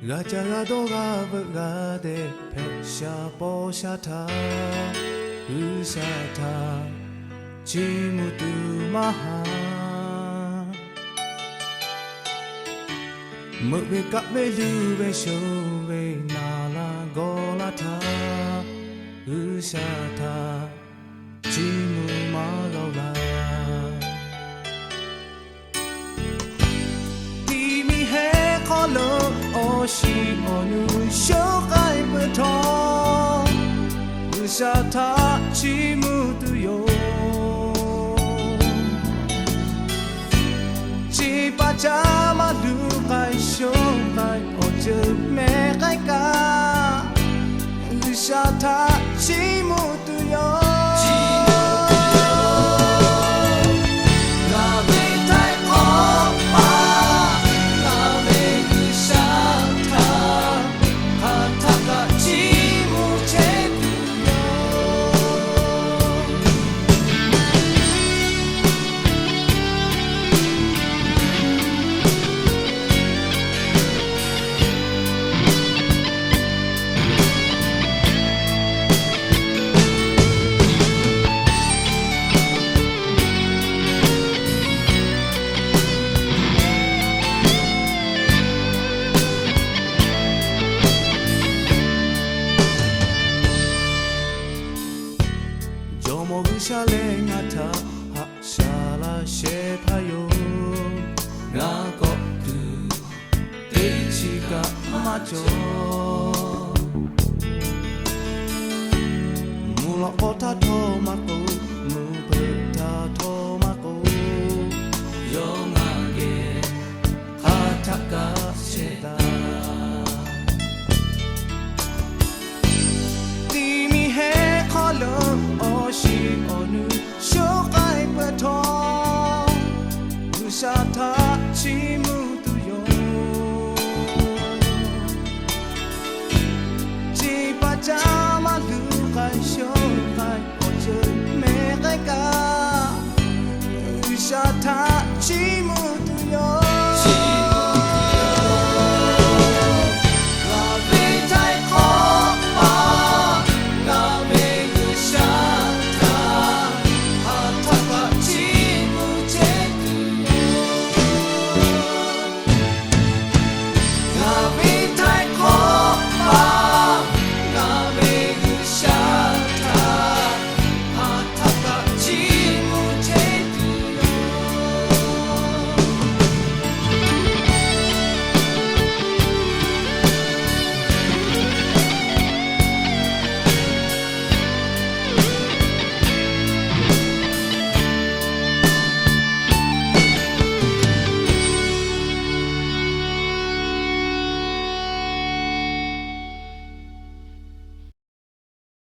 Gacha doga baga de pesha poshata usata chimutu maha Mukbe kapme lube shobe nala golata usata chimu malola Dimi he kolo oshi onu shokai beton usata chimutu yo Pachama lukai shokai oje mekai ka Lishata chimutu yo Shale ngata ha shala she payo nga ko tu te chika macho mula ota to mako mu peta to mako yo ngage hataka sheda Dimi he khalo oshi onu shokai beton usata chimutu yo Chipachama lukai shokai oje mekai ka usata chimutu yo